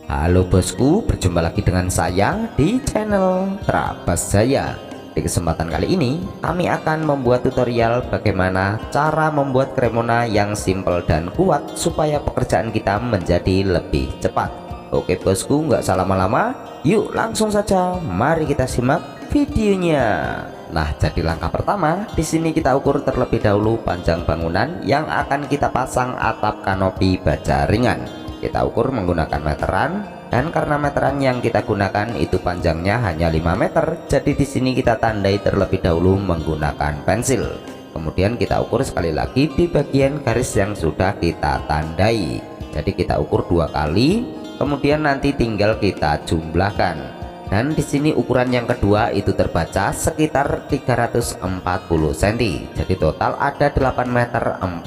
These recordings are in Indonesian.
Halo bosku, berjumpa lagi dengan saya di channel Trabas Jaya. Di kesempatan kali ini, kami akan membuat tutorial bagaimana cara membuat Cremona yang simple dan kuat supaya pekerjaan kita menjadi lebih cepat. Oke bosku, nggak salah lama-lama, yuk langsung saja, mari kita simak videonya. Nah, jadi langkah pertama, di sini kita ukur terlebih dahulu panjang bangunan yang akan kita pasang atap kanopi baja ringan. Kita ukur menggunakan meteran, dan karena meteran yang kita gunakan itu panjangnya hanya 5 meter, jadi di sini kita tandai terlebih dahulu menggunakan pensil. Kemudian kita ukur sekali lagi di bagian garis yang sudah kita tandai. Jadi kita ukur 2 kali, kemudian nanti tinggal kita jumlahkan. Dan di sini ukuran yang kedua itu terbaca sekitar 340 cm. Jadi total ada 8 meter 40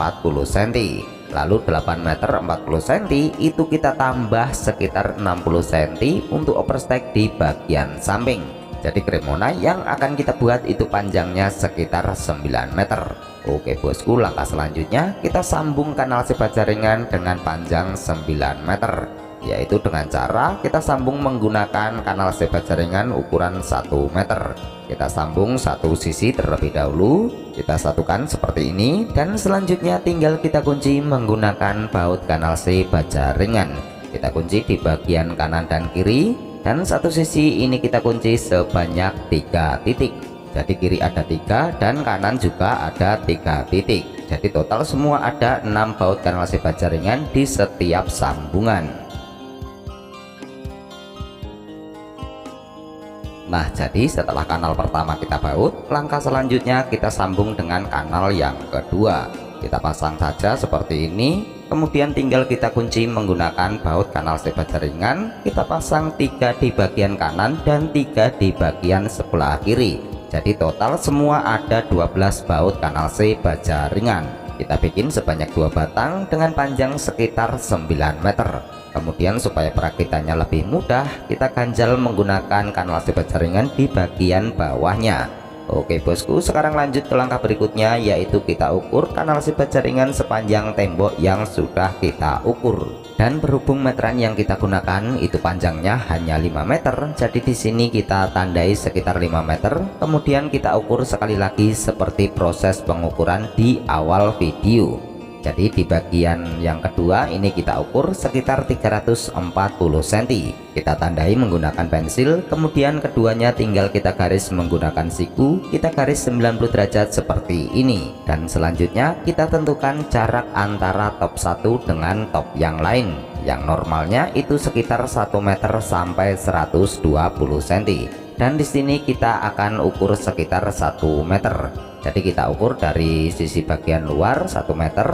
cm. Lalu 8 meter 40 cm itu kita tambah sekitar 60 cm untuk overstack di bagian samping. Jadi Cremona yang akan kita buat itu panjangnya sekitar 9 meter. Oke bosku, langkah selanjutnya kita sambung kanal sebaja ringan dengan panjang 9 meter, yaitu dengan cara kita sambung menggunakan kanal sebaja ringan ukuran 1 meter. Kita sambung satu sisi terlebih dahulu, kita satukan seperti ini, dan selanjutnya tinggal kita kunci menggunakan baut kanal C baja ringan. Kita kunci di bagian kanan dan kiri, dan satu sisi ini kita kunci sebanyak 3 titik. Jadi kiri ada 3 dan kanan juga ada 3 titik. Jadi total semua ada 6 baut kanal C baja ringan di setiap sambungan. Nah, jadi setelah kanal pertama kita baut, langkah selanjutnya kita sambung dengan kanal yang kedua. Kita pasang saja seperti ini, kemudian tinggal kita kunci menggunakan baut kanal C baja ringan. Kita pasang 3 di bagian kanan dan 3 di bagian sebelah kiri. Jadi total semua ada 12 baut kanal C baja ringan. Kita bikin sebanyak 2 batang dengan panjang sekitar 9 meter. Kemudian supaya perakitannya lebih mudah, kita ganjal menggunakan kanal C baja ringan di bagian bawahnya. Oke bosku, sekarang lanjut ke langkah berikutnya, yaitu kita ukur kanal C baja ringan sepanjang tembok yang sudah kita ukur. Dan berhubung meteran yang kita gunakan itu panjangnya hanya 5 meter, jadi di sini kita tandai sekitar 5 meter. Kemudian kita ukur sekali lagi seperti proses pengukuran di awal video. Jadi di bagian yang kedua ini kita ukur sekitar 340 cm. Kita tandai menggunakan pensil, kemudian keduanya tinggal kita garis menggunakan siku. Kita garis 90 derajat seperti ini. Dan selanjutnya kita tentukan jarak antara top 1 dengan top yang lain. Yang normalnya itu sekitar 1 meter sampai 120 cm. Dan di sini kita akan ukur sekitar 1 meter. Jadi kita ukur dari sisi bagian luar 1 meter,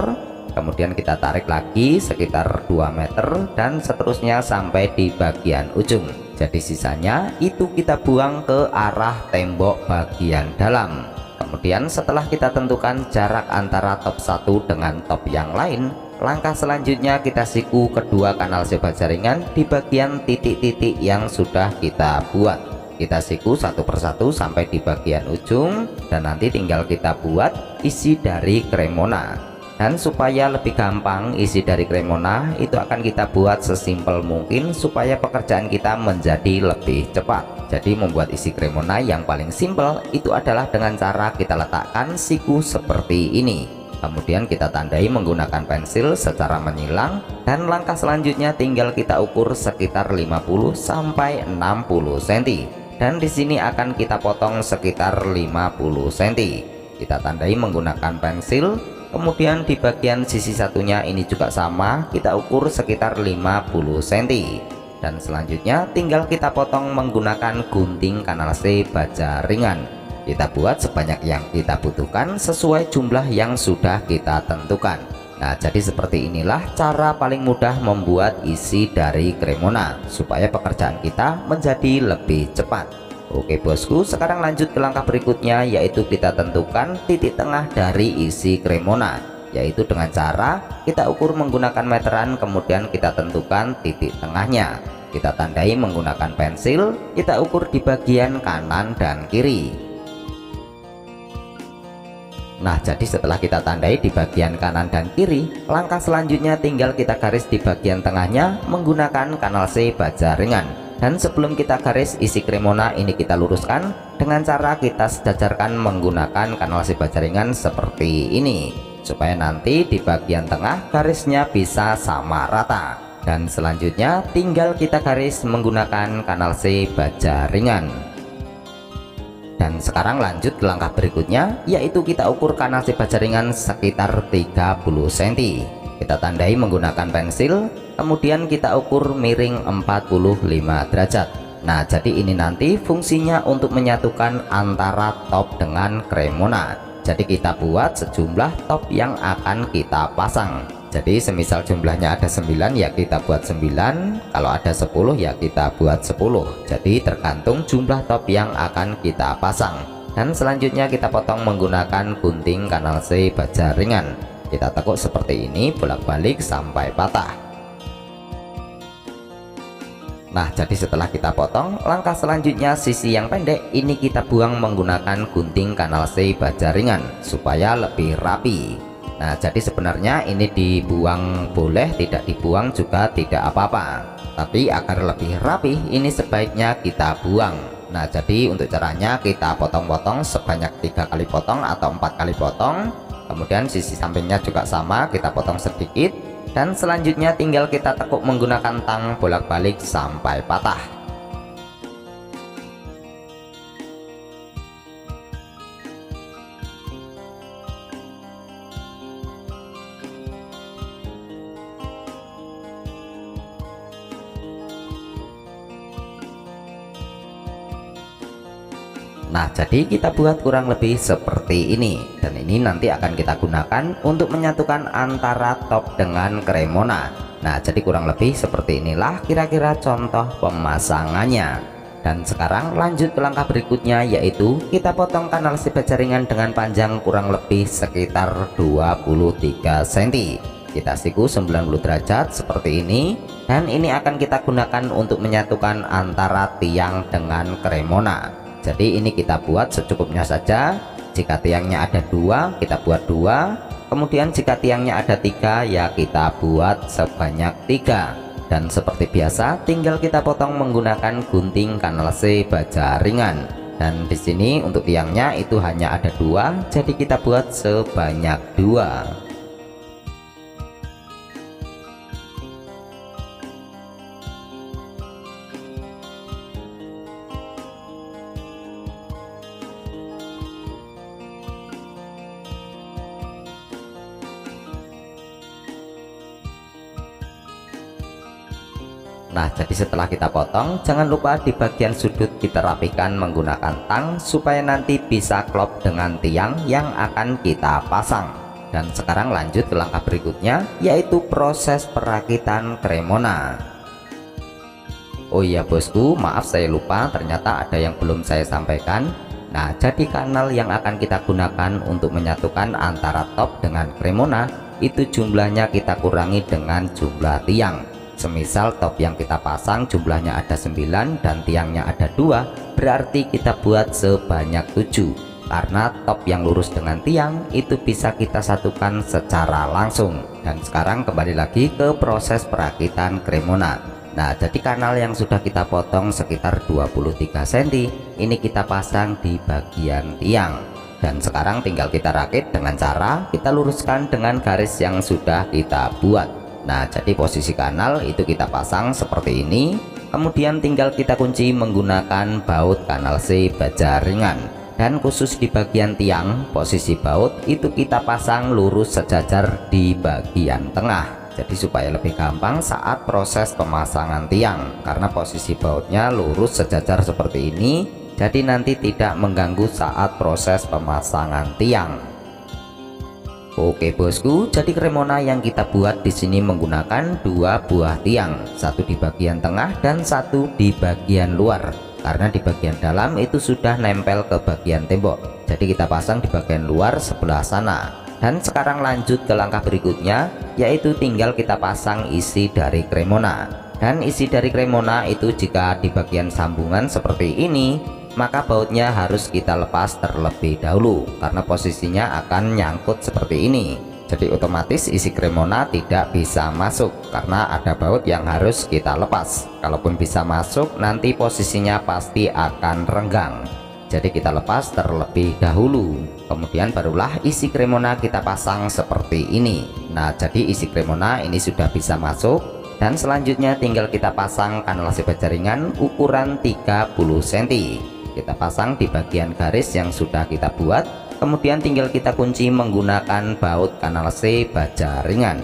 kemudian kita tarik lagi sekitar 2 meter, dan seterusnya sampai di bagian ujung. Jadi sisanya itu kita buang ke arah tembok bagian dalam. Kemudian setelah kita tentukan jarak antara top 1 dengan top yang lain, langkah selanjutnya kita siku kedua kanal C baja ringan di bagian titik-titik yang sudah kita buat. Kita siku satu persatu sampai di bagian ujung, dan nanti tinggal kita buat isi dari Cremona. Dan supaya lebih gampang, isi dari Cremona itu akan kita buat sesimpel mungkin supaya pekerjaan kita menjadi lebih cepat. Jadi membuat isi Cremona yang paling simpel itu adalah dengan cara kita letakkan siku seperti ini. Kemudian kita tandai menggunakan pensil secara menyilang, dan langkah selanjutnya tinggal kita ukur sekitar 50 sampai 60 cm. Dan di sini akan kita potong sekitar 50 cm. Kita tandai menggunakan pensil, kemudian di bagian sisi satunya ini juga sama, kita ukur sekitar 50 cm. Dan selanjutnya tinggal kita potong menggunakan gunting kanal C baja ringan. Kita buat sebanyak yang kita butuhkan sesuai jumlah yang sudah kita tentukan. Nah, jadi seperti inilah cara paling mudah membuat isi dari Cremona supaya pekerjaan kita menjadi lebih cepat. Oke bosku, sekarang lanjut ke langkah berikutnya, yaitu kita tentukan titik tengah dari isi Cremona, yaitu dengan cara kita ukur menggunakan meteran, kemudian kita tentukan titik tengahnya. Kita tandai menggunakan pensil, kita ukur di bagian kanan dan kiri. Nah, jadi setelah kita tandai di bagian kanan dan kiri, langkah selanjutnya tinggal kita garis di bagian tengahnya menggunakan kanal C baja ringan. Dan sebelum kita garis isi Cremona ini kita luruskan dengan cara kita sejajarkan menggunakan kanal C baja ringan seperti ini, supaya nanti di bagian tengah garisnya bisa sama rata. Dan selanjutnya tinggal kita garis menggunakan kanal C baja ringan. Dan sekarang lanjut ke langkah berikutnya, yaitu kita ukur kanal C baja ringan sekitar 30 cm. Kita tandai menggunakan pensil, kemudian kita ukur miring 45 derajat. Nah, jadi ini nanti fungsinya untuk menyatukan antara top dengan Cremona. Jadi kita buat sejumlah top yang akan kita pasang. Jadi semisal jumlahnya ada 9 ya kita buat 9, kalau ada 10 ya kita buat 10. Jadi tergantung jumlah top yang akan kita pasang. Dan selanjutnya kita potong menggunakan gunting kanal C baja ringan. Kita tekuk seperti ini bolak-balik sampai patah. Nah, jadi setelah kita potong, langkah selanjutnya sisi yang pendek ini kita buang menggunakan gunting kanal C baja ringan supaya lebih rapi. Nah, jadi sebenarnya ini dibuang boleh, tidak dibuang juga tidak apa-apa, tapi agar lebih rapi ini sebaiknya kita buang. Nah, jadi untuk caranya kita potong-potong sebanyak 3 kali potong atau 4 kali potong, kemudian sisi sampingnya juga sama kita potong sedikit, dan selanjutnya tinggal kita tekuk menggunakan tang bolak-balik sampai patah. Nah, jadi kita buat kurang lebih seperti ini, dan ini nanti akan kita gunakan untuk menyatukan antara top dengan Cremona. Nah, jadi kurang lebih seperti inilah kira-kira contoh pemasangannya. Dan sekarang lanjut ke langkah berikutnya, yaitu kita potong kanal C baja ringan dengan panjang kurang lebih sekitar 23 cm. Kita siku 90 derajat seperti ini, dan ini akan kita gunakan untuk menyatukan antara tiang dengan Cremona. Jadi ini kita buat secukupnya saja. Jika tiangnya ada 2 kita buat 2, kemudian jika tiangnya ada 3 ya kita buat sebanyak 3. Dan seperti biasa tinggal kita potong menggunakan gunting kanal C baja ringan. Dan di sini untuk tiangnya itu hanya ada 2, jadi kita buat sebanyak 2. Nah, jadi setelah kita potong, jangan lupa di bagian sudut kita rapikan menggunakan tang supaya nanti bisa klop dengan tiang yang akan kita pasang. Dan sekarang lanjut ke langkah berikutnya, yaitu proses perakitan Cremona. Oh iya bosku, maaf saya lupa, ternyata ada yang belum saya sampaikan. Nah, jadi kanal yang akan kita gunakan untuk menyatukan antara top dengan Cremona itu jumlahnya kita kurangi dengan jumlah tiang. Semisal top yang kita pasang jumlahnya ada 9 dan tiangnya ada 2, berarti kita buat sebanyak 7. Karena top yang lurus dengan tiang itu bisa kita satukan secara langsung. Dan sekarang kembali lagi ke proses perakitan Cremona. Nah, jadi kanal yang sudah kita potong sekitar 23 cm ini kita pasang di bagian tiang. Dan sekarang tinggal kita rakit dengan cara kita luruskan dengan garis yang sudah kita buat. Nah, jadi posisi kanal itu kita pasang seperti ini, kemudian tinggal kita kunci menggunakan baut kanal C baja ringan. Dan khusus di bagian tiang, posisi baut itu kita pasang lurus sejajar di bagian tengah. Jadi supaya lebih gampang saat proses pemasangan tiang, karena posisi bautnya lurus sejajar seperti ini, jadi nanti tidak mengganggu saat proses pemasangan tiang. Oke bosku, jadi Cremona yang kita buat di sini menggunakan 2 buah tiang, satu di bagian tengah dan satu di bagian luar. Karena di bagian dalam itu sudah nempel ke bagian tembok, jadi kita pasang di bagian luar sebelah sana. Dan sekarang lanjut ke langkah berikutnya, yaitu tinggal kita pasang isi dari Cremona. Dan isi dari Cremona itu jika di bagian sambungan seperti ini, maka bautnya harus kita lepas terlebih dahulu karena posisinya akan nyangkut seperti ini. Jadi otomatis isi Cremona tidak bisa masuk karena ada baut yang harus kita lepas. Kalaupun bisa masuk nanti posisinya pasti akan renggang. Jadi kita lepas terlebih dahulu, kemudian barulah isi Cremona kita pasang seperti ini. Nah, jadi isi Cremona ini sudah bisa masuk, dan selanjutnya tinggal kita pasang kanalase baja ringan ukuran 30 cm. Kita pasang di bagian garis yang sudah kita buat, kemudian tinggal kita kunci menggunakan baut kanalase baja ringan.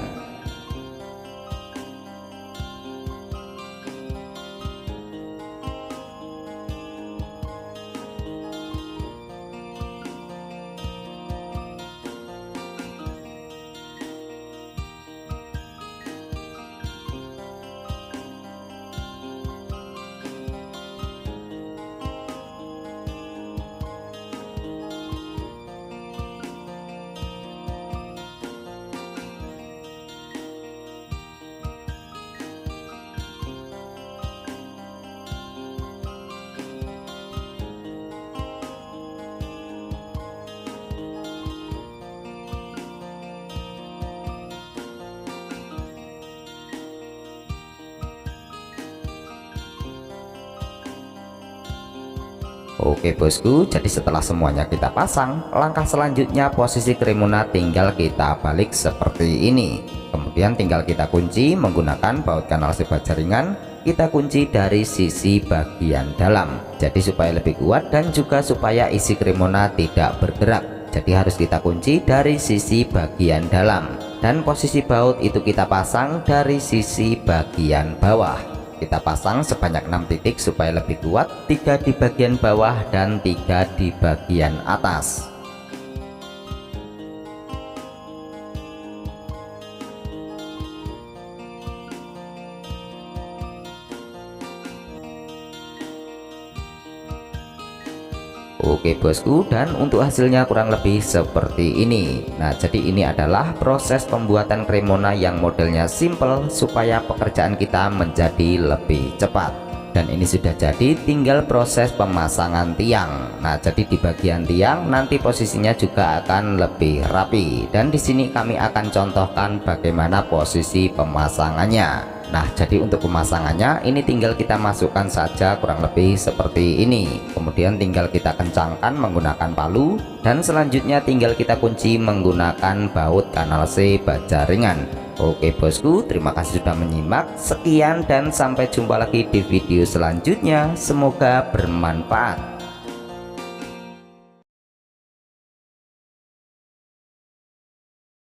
Oke bosku, jadi setelah semuanya kita pasang, langkah selanjutnya posisi Cremona tinggal kita balik seperti ini. Kemudian tinggal kita kunci menggunakan baut kanalase baja ringan. Kita kunci dari sisi bagian dalam, jadi supaya lebih kuat dan juga supaya isi Cremona tidak bergerak. Jadi harus kita kunci dari sisi bagian dalam, dan posisi baut itu kita pasang dari sisi bagian bawah. Kita pasang sebanyak 6 titik supaya lebih kuat, 3 di bagian bawah dan 3 di bagian atas. Oke bosku, dan untuk hasilnya kurang lebih seperti ini. Nah, jadi ini adalah proses pembuatan Cremona yang modelnya simple supaya pekerjaan kita menjadi lebih cepat. Dan ini sudah jadi, tinggal proses pemasangan tiang. Nah, jadi di bagian tiang nanti posisinya juga akan lebih rapi, dan di sini kami akan contohkan bagaimana posisi pemasangannya. Nah, jadi untuk pemasangannya ini tinggal kita masukkan saja kurang lebih seperti ini. Kemudian tinggal kita kencangkan menggunakan palu, dan selanjutnya tinggal kita kunci menggunakan baut kanalase baja ringan. Oke bosku, terima kasih sudah menyimak. Sekian dan sampai jumpa lagi di video selanjutnya. Semoga bermanfaat.